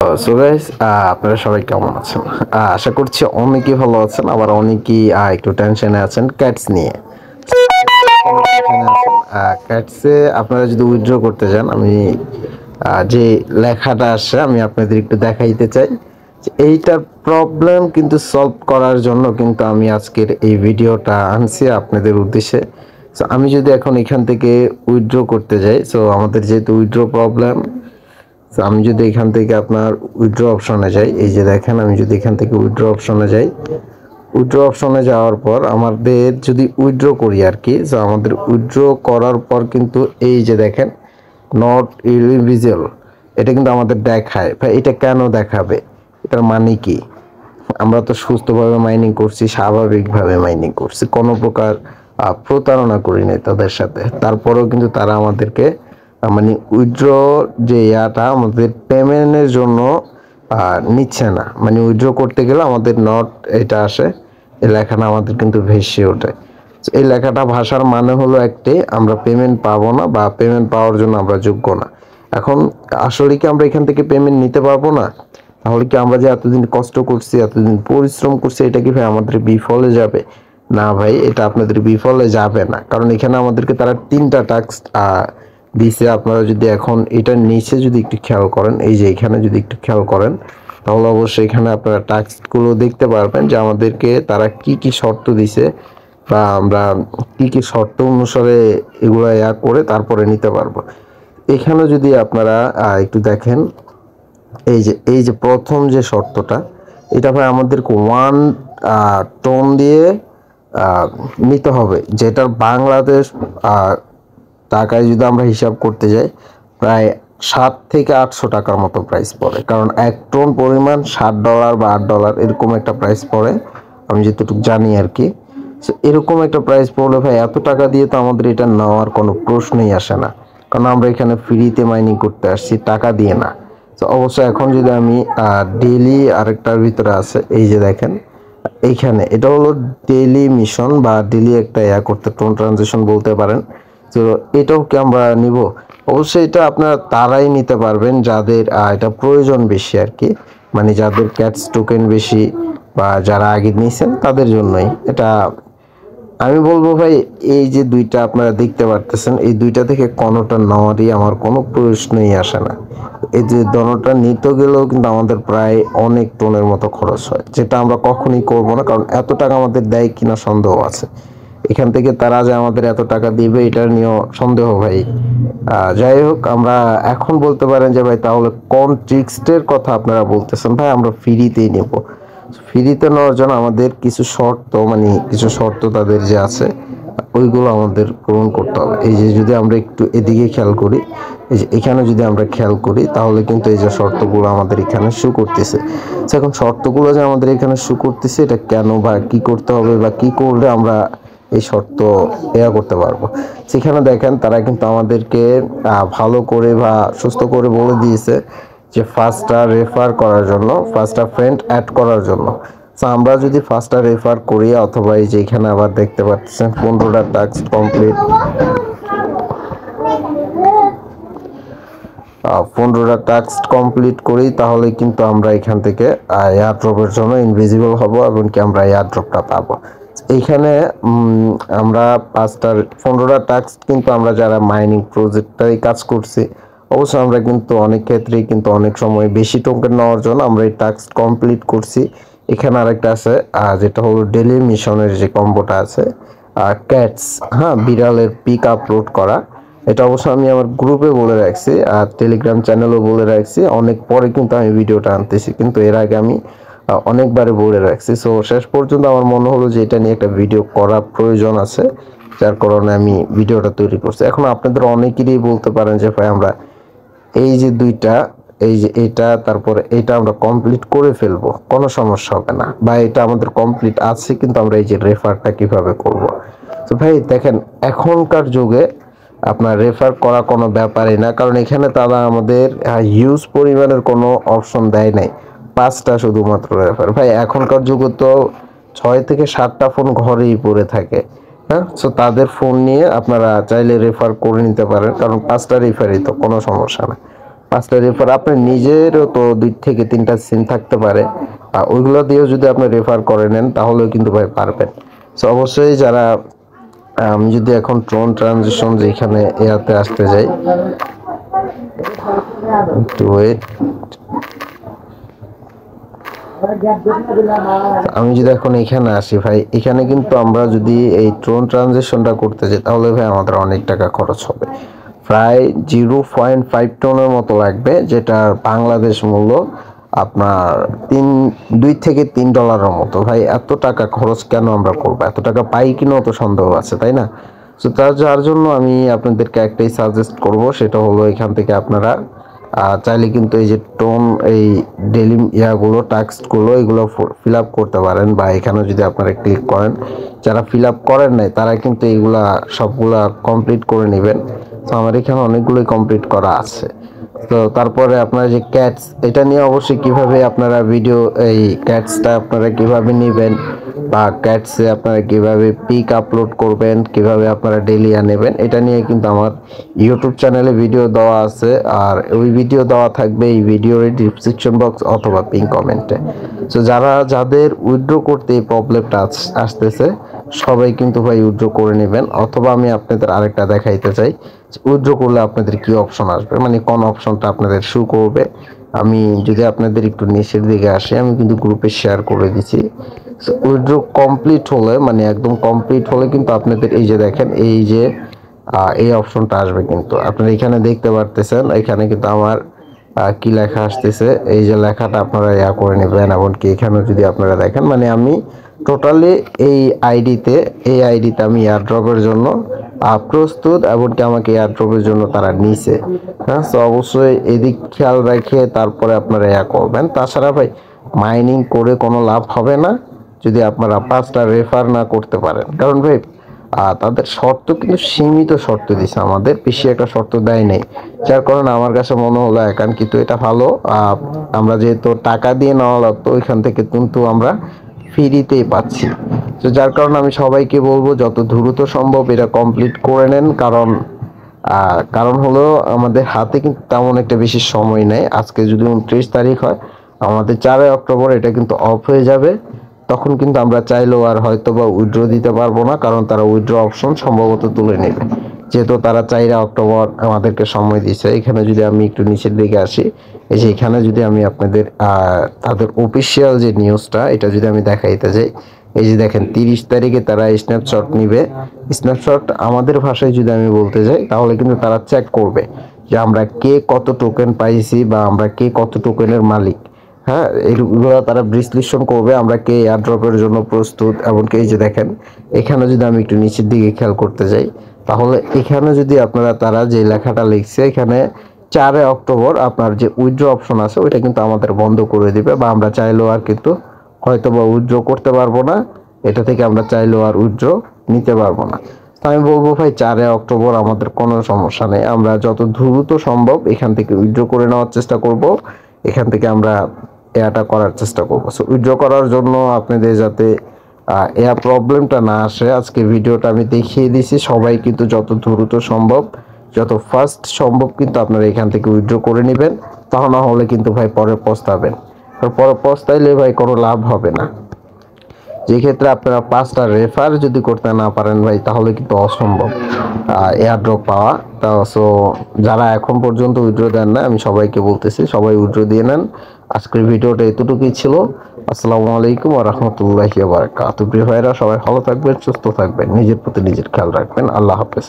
So guys, আপনারা সবাই কেমন আছেন? আশা করছি অনেকেই ভালো আছেন, আবার অনেকেই একটু টেনশনে আছেন ক্যাটস নিয়ে। ক্যাটসে আপনারা যদি উইথড্র করতে যান, আমি যে লেখাটা আসছে আমি আপনাদের একটু দেখাইতে চাই। এইটার প্রবলেম কিন্তু সলভ করার জন্য কিন্তু আমি আজকের এই ভিডিওটা আনছি আপনাদের উদ্দেশ্যে। সো আমি যদি এখন এখান থেকে উইথড্র করতে যাই, সো আমাদের যেহেতু উইথড্র প্রবলেম, আমি যদি এখান থেকে আপনার উইথড্র অপশনে যাই, এই যে দেখেন, আমি যদি এখান থেকে উইথড্র অপশনে যাই, উইথড্র অপশনে যাওয়ার পর আমাদের যদি উইথড্র করি আর কি, তো আমাদের উইথড্র করার পর কিন্তু এই যে দেখেন নট ইলিজিবল, এটা কিন্তু আমাদের দেখায়। ভাই এটা কেন দেখাবে? এটার মানে কি? আমরা তো সুস্থভাবে মাইনিং করছি, স্বাভাবিকভাবে মাইনিং করছি, কোনো প্রকার প্রতারণা করি নাই তাদের সাথে। তারপরেও কিন্তু তারা আমাদেরকে মানে উইথড্র যে ইয়াটা আমাদের পেমেন্টের জন্য নিচ্ছে না। মানে উইথড্র করতে গেলে আমাদের নট এটা আসে, এই লেখাটা আমাদের কিন্তু ভেসে ওঠে। এই লেখাটা ভাষার মানে হলো একটি, আমরা পেমেন্ট পাবো না বা পেমেন্ট পাওয়ার জন্য আমরা যোগ্য না। এখন আসলে কি আমরা এখান থেকে পেমেন্ট নিতে পারবো না? তাহলে কি আমরা যে এতদিন কষ্ট করছি, এতদিন পরিশ্রম করছি, এটা কি ভাই আমাদের বিফলে যাবে? না ভাই, এটা আপনাদের বিফলে যাবে না, কারণ এখানে আমাদেরকে তারা 3টা টাস্ক দিছে। আপনারা যদি এখন এটার নিচে যদি একটু খেয়াল করেন, এই যে এখানে যদি একটু খেয়াল করেন, তাহলে অবশ্যই এখানে আপনারা টাস্কগুলো দেখতে পারবেন যে আমাদেরকে তারা কি কি শর্ত দিছে, বা আমরা কি কি শর্ত অনুসারে এগুলো করে তারপরে নিতে পারবো। এখানে যদি আপনারা একটু দেখেন, এই যে প্রথম যে শর্তটা, এটা ভাই আমাদেরকে 1 টন দিয়ে নিতে হবে, যেটার বাংলাদেশ টাকায় যদি আমরা হিসাব করতে যাই, প্রায় 700 থেকে 800 টাকার মতো প্রাইস পড়ে। কারণ 1 টন পরিমাণ $7 বা $8 এরকম একটা প্রাইস পড়ে, আমি যতটুকু জানি আর কি। এরকম একটা প্রাইস পড়লে ভাই এত টাকা দিয়ে তো আমাদের এটা নেওয়ার কোনো প্রশ্নই আসে না, কারণ আমরা এখানে ফ্রিতে মাইনিং করতে আসছি, টাকা দিয়ে না। তো অবশ্যই এখন যদি আমি ডেইলি আরেকটার ভিতরে আছে, এই যে দেখেন এইখানে, এটা হলো ডেইলি মিশন বা ডেইলি একটা করতে টোন ট্রানজেকশন বলতে পারেন। তো এটাও কি আমরা নিব? অবশ্যই এটা আপনারা তারাই নিতে পারবেন যাদের এটা প্রয়োজন বেশি আর কি, মানে যাদের ক্যাটস টোকেন বেশি বা যারা আগে নিয়েছেন তাদের জন্যই এটা। আমি বলবো ভাই, এই যে দুইটা আপনারা দেখতে পারতেছেন, এই দুইটা থেকে কোনোটা নেওয়ারই আমার কোনো প্রশ্নই আসে না। এই যে দোনোটা নিতে গেলেও কিন্তু আমাদের প্রায় অনেক টনের মতো খরচ হয়, যেটা আমরা কখনোই করব না, কারণ এত টাকা আমাদের দেয় কিনা সন্দেহ আছে। এখান থেকে তারা যে আমাদের এত টাকা দিবে এটা নিয়েও সন্দেহ ভাই। যাই হোক, আমরা এখন বলতে পারেন যে ভাই তাহলে কোন ট্রিক্সটের কথা আপনারা বলতেছেন? ভাই আমরা ফ্রিতেই নেব। ফ্রিতে নেওয়ার জন্য আমাদের কিছু শর্ত, মানে কিছু শর্ত তাদের যে আছে, ওইগুলো আমাদের পূরণ করতে হবে। এই যে যদি আমরা একটু এদিকে খেয়াল করি, এই যে এখানে যদি আমরা খেয়াল করি, তাহলে কিন্তু এই যে শর্তগুলো আমাদের এখানে শো করতেছে। এখন শর্তগুলো যে আমাদের এখানে শো করতেছে, এটা কেন বা কি করতে হবে বা কি করলে আমরা এই শর্ত করতে পারবো, সেখানে দেখেন তারা কিন্তু আমাদেরকে ভালো করে বা সুস্থ করে বলে দিয়েছে যে ফার্স্টটা রেফার করার জন্য, ফার্স্টটা ফ্রেন্ড অ্যাড করার জন্য। তো আমরা যদি ফার্স্টটা রেফার করি, অথবা এই যে এখানে আবার দেখতে পাচ্ছেন 15টা টাস্ক কমপ্লিট, 15টা টাস্ক কমপ্লিট করি, তাহলে কিন্তু আমরা এখান থেকে এয়ারড্রপের জন্য ইনভিজিবল হব এবং কি আমরা এয়ারড্রপটা পাবো। এইখানে আমরা 15টা টাস্ক কিন্তু আমরা যারা মাইনিং প্রজেক্টটাই কাজ করছি, অবশ্যই আমরা কিন্তু অনেক ক্ষেত্রেই কিন্তু অনেক সময় বেশি টোকেন নেওয়ার জন্য আমরা এই টাস্ক কমপ্লিট করছি। এখানে আরেকটা আছে যেটা হলো ডেইলি মিশনের যে কম্বোটা আছে, ক্যাটস, হ্যাঁ, বিড়ালের পিক আপলোড করা। এটা অবশ্য আমি আমার গ্রুপে বলে রাখছি আর টেলিগ্রাম চ্যানেলও বলে রাখছি, অনেক পরে কিন্তু আমি ভিডিওটা আনতেছি, কিন্তু এর আগে আমি অনেকবারে বলে রাখছি। সো শেষ পর্যন্ত আমার মনে হলো যে এটা নিয়ে একটা ভিডিও করা প্রয়োজন আছে, যার কারণে আমি ভিডিওটা তৈরি করছি। এখন আপনাদের অনেকেরই বলতে পারেন যে ভাই আমরা এই যে দুইটা, এই যে এটা তারপরে এটা আমরা কমপ্লিট করে ফেলবো, কোনো সমস্যা হবে না, বা এটা আমাদের কমপ্লিট আছে কিন্তু আমরা এই যে রেফারটা কিভাবে করব। তো ভাই দেখেন, এখনকার যুগে আপনার রেফার করা কোনো ব্যাপারই না, কারণ এখানে তারা আমাদের হিউজ পরিমাণের কোনো অপশন দেয় নাই, 5টা শুধুমাত্র রেফার। ভাই এখনকার যুগে তো 6 থেকে 7টা ফোন ঘরেই পড়ে থাকে, হ্যাঁ। সো তাদের ফোন নিয়ে আপনারা চাইলে রেফার করে নিতে পারেন, কারণ 5টা রেফারই তো, কোনো সমস্যা না। 5টা রেফার আপনার নিজেরও তো 2 থেকে 3টা সিম থাকতে পারে, ওইগুলো দিয়েও যদি আপনি রেফার করে নেন তাহলেও কিন্তু ভাই পারবেন। সো অবশ্যই যারা আমি যদি এখন ট্রোন ট্রানজিশন যেখানে এয়াতে আসতে যাই, একটু ওয়েট, আমি যদি এখন এখানে আসি ভাই, এখানে কিন্তু আমরা যদি এই ট্রোন ট্রানজিশনটা করতে যাই তাহলে ভাই আমাদের অনেক টাকা খরচ হবে, প্রায় 0.5 টনের মতো লাগবে, যেটা বাংলাদেশ মূল্য আপনার 2 থেকে $3 মতো। ভাই এত টাকা খরচ কেন আমরা করবো? এত টাকা পাই কিনা তো সন্দেহ আছে, তাই না? তো যার জন্য আমি আপনাদেরকে একটাই সাজেস্ট করব, সেটা হলো এখান থেকে আপনারা চাইলে কিন্তু এই যে টোন, এই ডেলি ইয়াগুলো, টাস্কগুলো, এগুলো ফিল আপ করতে পারেন, বা এখানে যদি আপনারা ক্লিক করেন, যারা ফিল আপ করেন নাই তারা কিন্তু এইগুলা সবগুলা কমপ্লিট করে নেবেন। তো আমার এখানে অনেকগুলোই কমপ্লিট করা আছে। তো তারপরে আপনারা যে ক্যাটস, এটা নিয়ে অবশ্যই কিভাবে আপনারা ভিডিও, এই ক্যাটসটা আপনারা কিভাবে নেবেন, বা ক্যাটসে আপনারা কিভাবে পিক আপলোড করবেন, কিভাবে আপনারা ডেলি নেবেন, এটা নিয়ে কিন্তু আমার ইউটিউব চ্যানেলে ভিডিও দেওয়া আছে, আর ওই ভিডিও দেওয়া থাকবে এই ভিডিওর ডিসক্রিপশন বক্স অথবা পিন কমেন্টে। সো যাদের উইথড্র করতে এই প্রবলেমটা আসতেছে সবাই কিন্তু ভাই উইথড্র করে নেবেন। অথবা আমি আপনাদের আরেকটা দেখাইতে চাই, উইথড্র করলে আপনাদের কি অপশন আসবে, মানে কোন অপশনটা আপনাদের শো করবে। আমি যদি আপনাদের একটু নিচের দিকে আসি, আমি কিন্তু গ্রুপে শেয়ার করে দিচ্ছি। উইথড্র কমপ্লিট হলে, মানে একদম কমপ্লিট হলে কিন্তু আপনাদের এই যে দেখেন, এই যে এই অপশনটা আসবে, কিন্তু আপনারা এখানে দেখতে পারতেছেন, এখানে কিন্তু আমার কি লেখা আসতেছে, এই যে লেখাটা আপনারা করে নেবেন। এমনকি এখানে যদি আপনারা দেখেন, মানে আমি টোটালি এই আইডিতে আমি এয়ারড্রপের জন্য প্রস্তুত, এমনকি আমাকে এয়ারড্রপের জন্য তারা নিছে। হ্যাঁ, তো অবশ্যই এদিক খেয়াল রেখে তারপরে আপনারা করবেন। তাছাড়া ভাই মাইনিং করে কোনো লাভ হবে না যদি আপনারা 5টা রেফার না করতে পারেন, কারণ ভাই তাদের শর্ত কিন্তু সীমিত শর্ত দিছে, আমাদের বেশি একটা শর্ত দেয় নেই। যার কারণে আমার কাছে মনে হলো কিন্তু এটা ভালো, আমরা যেহেতু টাকা দিয়ে নেওয়া লাগতো, ওইখান থেকে কিন্তু আমরা ফ্রিতেই পাচ্ছি। তো যার কারণে আমি সবাইকে বলবো যত দ্রুত সম্ভব এটা কমপ্লিট করে নেন, কারণ হলো আমাদের হাতে কিন্তু তেমন একটা বেশি সময় নেই। আজকে যদি 29 তারিখ হয়, আমাদের 4 অক্টোবর এটা কিন্তু অফ হয়ে যাবে। তখন কিন্তু আমরা চাইলেও আর হয়তো বা উইথড্র দিতে পারবো না, কারণ তারা উইথড্র অপশন সম্ভবত তুলে নেবে, যেহেতু তারা 4 অক্টোবর আমাদেরকে সময় দিয়েছে। এখানে যদি আমি একটু নিচের দিকে আসি, এই যে এখানে যদি আমি আপনাদের তাদের অফিসিয়াল যে নিউজটা, এটা যদি আমি দেখাইতে যাই, এই যে দেখেন 30 তারিখে তারা স্ন্যাপশট নিবে। স্ন্যাপশট আমাদের ভাষায় যদি আমি বলতে যাই, তাহলে কিন্তু তারা চেক করবে যে আমরা কে কত টোকেন পাইছি, বা আমরা কে কত টোকেনের মালিক। হ্যাঁ, এইগুলো তারা বিশ্লেষণ করবে, আমরা কে এয়ারড্রপের জন্য প্রস্তুত। এমনকি এই যে দেখেন, এখানে যদি আমি একটু নিচের দিকে খেয়াল করতে যাই, তাহলে এখানে যদি তারা যে লেখাটা লিখছে, এখানে 4 অক্টোবর আপনার যে উইথড্র অপশন আছে ওইটা কিন্তু আমাদের বন্ধ করে দিবে, বা আমরা চাইলেও আর কিন্তু হয়তো বা উইথড্র করতে পারবো না, এটা থেকে আমরা চাইলেও আর উইথড্র নিতে পারবো না। আমি বলবো ভাই 4 অক্টোবর আমাদের কোনো সমস্যা নেই, আমরা যত দ্রুত সম্ভব এখান থেকে উইথড্র করে নেওয়ার চেষ্টা করব, এখান থেকে আমরা এটা করার চেষ্টা করবো। সো উইথড্র করার জন্য আপনাদের যাতে প্রবলেমটা না আসে, আজকে ভিডিওটা আমি দেখিয়ে দিছি। সবাই কিন্তু যত দ্রুত সম্ভব, যত ফাস্ট সম্ভব কিন্তু আপনারা এখান থেকে উইথড্র করে নেবেন, তা না হলে কিন্তু ভাই পরে পস্তাবেন। পরে পস্তাইলে ভাই কোনো লাভ হবে না। যে ক্ষেত্রে আপনারা 5টা রেফার যদি করতে না পারেন ভাই, তাহলে কিন্তু অসম্ভব এয়ারড্রপ পাওয়া। তা সো যারা এখন পর্যন্ত উইথড্র দেন না, আমি সবাইকে বলতেছি সবাই উইথড্র দিয়ে নেন। আজকের ভিডিওটা এতটুকুই ছিল। আসসালামু আলাইকুম ওয়া রাহমাতুল্লাহি ওয়া বারাকাতুহু। প্রিয় ভাইরা, সবাই ভালো থাকবেন, সুস্থ থাকবেন, নিজের প্রতি নিজের খেয়াল রাখবেন। আল্লাহ হাফেজ।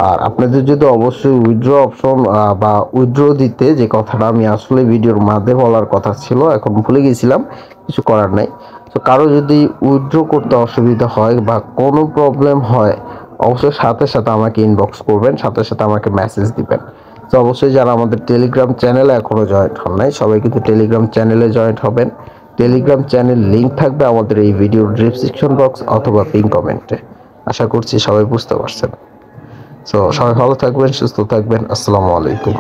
আর আপনাদের যদি অবশ্যই উইথড্র অপশন বা উইথড্র দিতে যে কথাটা আমি আসলে ভিডিওর মাঝে বলার কথা ছিল, এখন ভুলে গেছিলাম, কিছু করার নাই। তো কারো যদি উইথড্র করতে অসুবিধা হয় বা কোনো প্রবলেম হয়, অবশ্যই সাথে সাথে আমাকে ইনবক্স করবেন, সাথে সাথে আমাকে মেসেজ দিবেন। তো অবশ্যই যারা আমাদের টেলিগ্রাম চ্যানেলে এখনো জয়েন্ট হন নাই, সবাই কিন্তু টেলিগ্রাম চ্যানেলে জয়েন্ট হবেন। টেলিগ্রাম চ্যানেল লিংক থাকবে আমাদের এই ভিডিওর ডেসক্রিপশন বক্স অথবা পিন কমেন্টে। আশা করছি সবাই বুঝতে পারছেন। সো সবাই ভালো থাকবেন, সুস্থ থাকবেন। আসসালামু আলাইকুম।